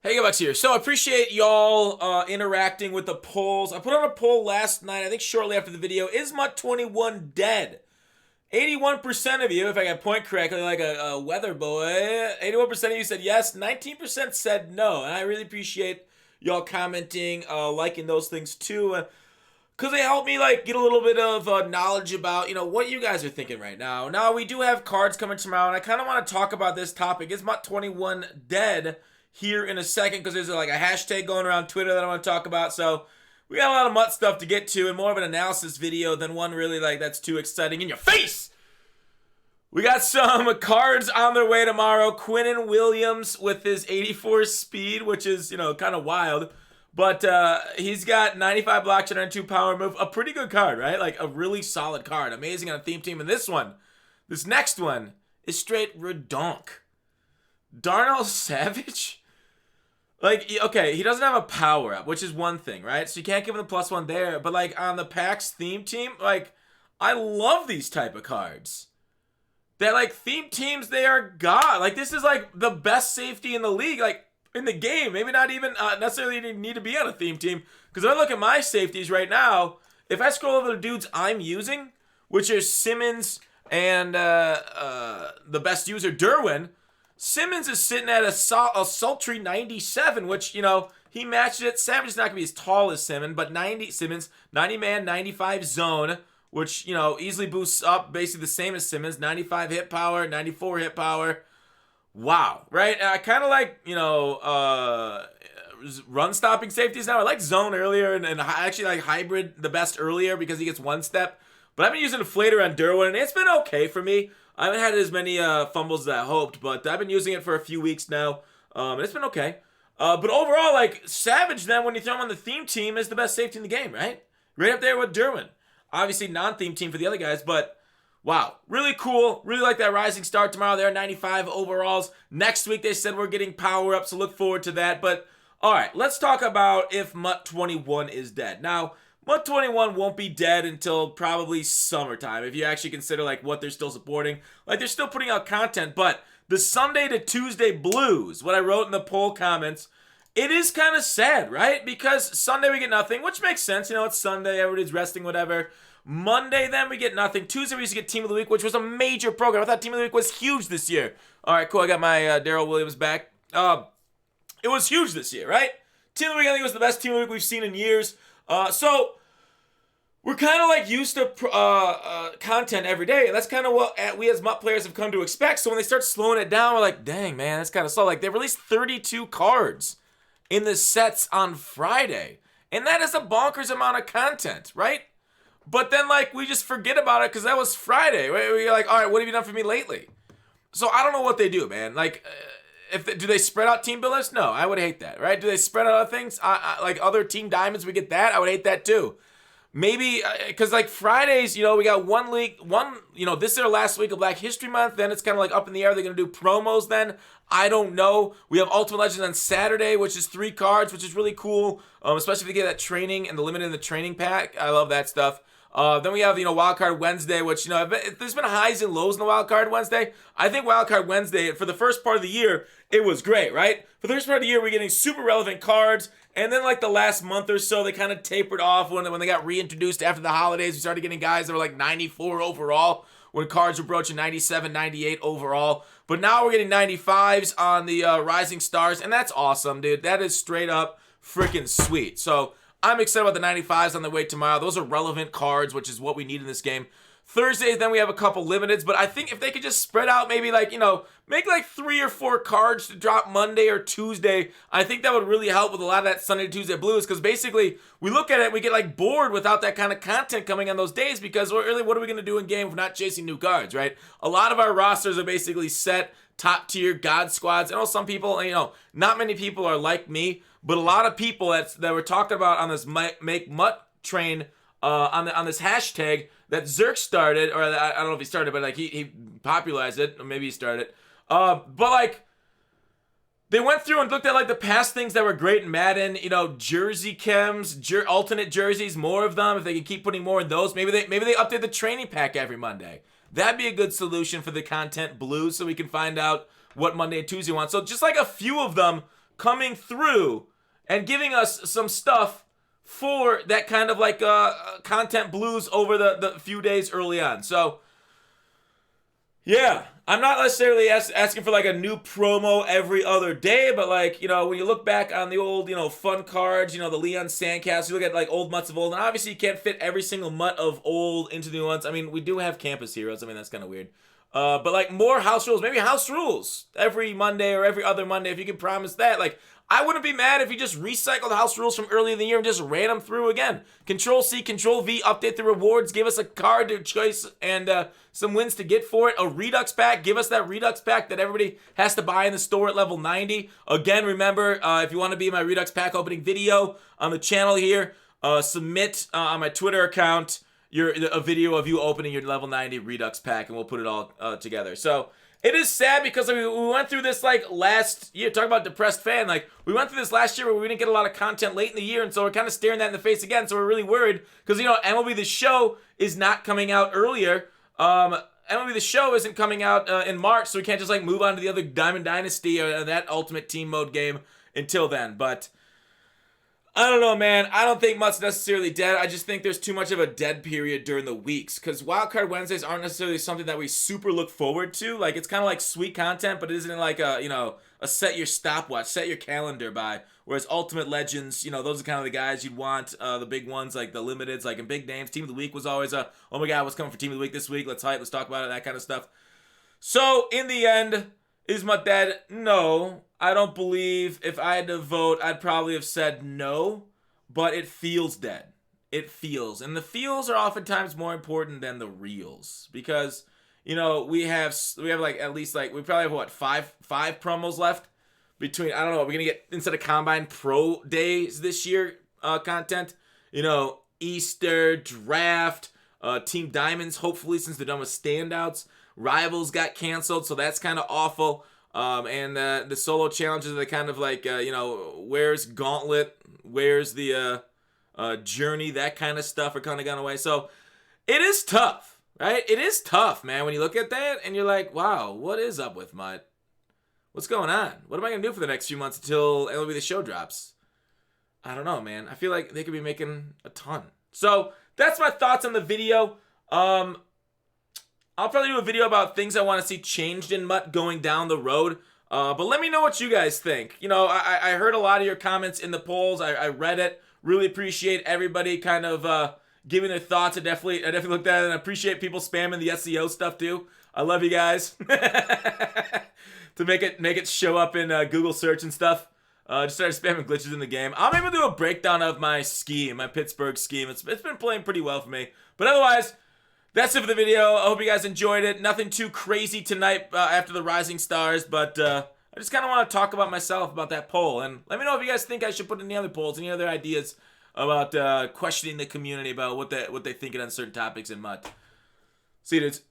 Hey, Bucks here. So I appreciate y'all interacting with the polls. I put on a poll last night, I think shortly after the video. Is MUT 21 dead? 81% of you, if I got point correctly, like a weather boy, 81% of you said yes, 19% said no. And I really appreciate y'all commenting, liking those things too. Because they help me like get a little bit of knowledge about what you guys are thinking right now. Now we do have cards coming tomorrow, and I kind of want to talk about this topic. Is MUT 21 dead? Here in a second, because there's like a hashtag going around Twitter that I want to talk about. So we got a lot of MUT stuff to get to, and more of an analysis video than one really like that's too exciting in your face. We got some cards on their way tomorrow. Quinnen Williams with his 84 speed, which is kind of wild. But he's got 95 block, 102 power move. A pretty good card, right? Like a really solid card. Amazing on a theme team. And this next one, is straight redonk. Darnell Savage? Like, okay, he doesn't have a power up, which is one thing, right? So you can't give him the +1 there. But like on the PAX theme team, like I love these type of cards. They're like theme teams, they are god. Like this is like the best safety in the league, like in the game. Maybe not even necessarily need to be on a theme team. Because I look at my safeties right now. If I scroll over the dudes I'm using, which are Simmons and the best user, Derwin. Simmons is sitting at a sultry 97, which, he matched it. Savage is not going to be as tall as Simmons, but 90 man, 95 zone, which, easily boosts up basically the same as Simmons. 95 hit power, 94 hit power. Wow, right? And I kind of like, run-stopping safeties now. I like zone earlier, and I actually like hybrid the best earlier because he gets one step. But I've been using a Deflator on Derwin, and it's been okay for me. I haven't had as many fumbles as I hoped, but I've been using it for a few weeks now, and it's been okay. But overall, like, Savage, then, when you throw him on the theme team, is the best safety in the game, right? Right up there with Derwin. Obviously, non-theme team for the other guys, but wow. Really cool. Really like that rising start tomorrow. They're 95 overalls. Next week, they said we're getting power-up, so look forward to that. But, all right, let's talk about if MUT 21 is dead. Now, MUT 21 won't be dead until probably summertime, if you actually consider like what they're still supporting. Like they're still putting out content, but the Sunday to Tuesday blues, what I wrote in the poll comments, it is kind of sad, right? Because Sunday we get nothing, which makes sense. It's Sunday, everybody's resting, whatever. Monday then we get nothing. Tuesday we used to get Team of the Week, which was a major program. I thought Team of the Week was huge this year. All right, cool. I got my Darrell Williams back. It was huge this year, right? Team of the Week, I think, was the best Team of the Week we've seen in years. So we're kind of like used to content every day. And that's kind of what we as MUT players have come to expect. So when they start slowing it down, we're like, dang, man, that's kind of slow. Like they released 32 cards in the sets on Friday. And that is a bonkers amount of content, right? But then like we just forget about it because that was Friday. We're like, all right, what have you done for me lately? So I don't know what they do, man. Like, do they spread out team builders? No, I would hate that, right? Do they spread out other things? Like other team diamonds, we get that. I would hate that too. Maybe, because like Fridays, we got this is our last week of Black History Month. Then it's kind of like up in the air. They're going to do promos then. I don't know. We have Ultimate Legends on Saturday, which is 3 cards, which is really cool. Especially if you get that training and the limit in the training pack. I love that stuff. Then we have, Wildcard Wednesday, which, there's been highs and lows in the Wildcard Wednesday. I think Wildcard Wednesday, for the first part of the year, it was great, right? For the first part of the year, we're getting super relevant cards. And then, like, the last month or so, they kind of tapered off when they got reintroduced after the holidays. We started getting guys that were, like, 94 overall when cards were broaching 97, 98 overall. But now we're getting 95s on the Rising Stars, and that's awesome, dude. That is straight up freaking sweet. So I'm excited about the 95s on the way tomorrow. Those are relevant cards, which is what we need in this game. Thursdays, then we have a couple limiteds, but I think if they could just spread out maybe like, make like 3 or 4 cards to drop Monday or Tuesday, I think that would really help with a lot of that Sunday to Tuesday blues, because basically we look at it, we get like bored without that kind of content coming on those days, because really what are we going to do in game if we're not chasing new cards, right? A lot of our rosters are basically set top tier god squads. I know some people, not many people are like me, but a lot of people that were talking about on this Make MUT train on this hashtag that Zerk started, or I don't know if he started, but like he popularized it, or maybe he started. But like they went through and looked at like the past things that were great in Madden, jersey chems, alternate jerseys, more of them. If they could keep putting more in those, maybe they update the training pack every Monday. That'd be a good solution for the content blues, so we can find out what Monday and Tuesday want. So just like a few of them coming through and giving us some stuff for that kind of like content blues over the few days early on. So yeah, I'm not necessarily asking for like a new promo every other day, but like, you know, when you look back on the old, you know, fun cards, you know, the Leon Sandcast, you look at like old MUTs of old, and obviously you can't fit every single MUT of old into the new ones. I mean, we do have Campus Heroes. I mean, that's kind of weird. But like more house rules, maybe house rules every Monday or every other Monday, if you can promise that. Like, I wouldn't be mad if you just recycled the house rules from earlier in the year and just ran them through again. Control C, Control V, update the rewards, give us a card to choice and some wins to get for it. A Redux pack, give us that Redux pack that everybody has to buy in the store at level 90. Again, remember, if you want to be in my Redux pack opening video on the channel here, submit on my Twitter account a video of you opening your level 90 Redux pack, and we'll put it all together. So it is sad because we went through this like last year. Talk about depressed fan. Like, we went through this last year where we didn't get a lot of content late in the year, and so we're kind of staring that in the face again. So we're really worried because, you know, MLB The Show is not coming out earlier. MLB The Show isn't coming out in March, so we can't just like move on to the other Diamond Dynasty or that Ultimate Team Mode game until then. But I don't know, man. I don't think MUT's necessarily dead. I just think there's too much of a dead period during the weeks, because Wildcard Wednesdays aren't necessarily something that we super look forward to. Like, it's kind of like sweet content, but it isn't like a, you know, a set your stopwatch, set your calendar by. Whereas Ultimate Legends, you know, those are kind of the guys you'd want, the big ones, like the limiteds, like in big names. Team of the Week was always oh my God, what's coming for Team of the Week this week? Let's hype, let's talk about it, that kind of stuff. So, in the end, is MUT dead? No. I don't believe if I had to vote, I'd probably have said no, but it feels dead. It feels. And the feels are oftentimes more important than the reals, because, you know, we have like at least like, we probably have what, five promos left between, I don't know, we're going to get, instead of Combine Pro Days this year content, you know, Easter, Draft, Team Diamonds, hopefully, since they're done with standouts. Rivals got canceled, so that's kind of awful. And the solo challenges are kind of like, you know, where's Gauntlet? Where's the Journey? That kind of stuff are kind of gone away. So it is tough, right? It is tough, man, when you look at that and you're like, wow, what is up with MUT? What's going on? What am I going to do for the next few months until MLB The Show drops? I don't know, man. I feel like they could be making a ton. So that's my thoughts on the video. I'll probably do a video about things I want to see changed in MUT going down the road. But let me know what you guys think. You know, I heard a lot of your comments in the polls. I read it. Really appreciate everybody kind of giving their thoughts. I definitely looked at it, and I appreciate people spamming the SEO stuff too. I love you guys. To make it show up in Google search and stuff. Just started spamming glitches in the game. I'm able to do a breakdown of my scheme, my Pittsburgh scheme. It's been playing pretty well for me. But otherwise, that's it for the video. I hope you guys enjoyed it. Nothing too crazy tonight after the Rising Stars, but I just kind of want to talk about myself, about that poll. And let me know if you guys think I should put any other polls, any other ideas about questioning the community about what they're thinking on certain topics in MUT. See you, dudes.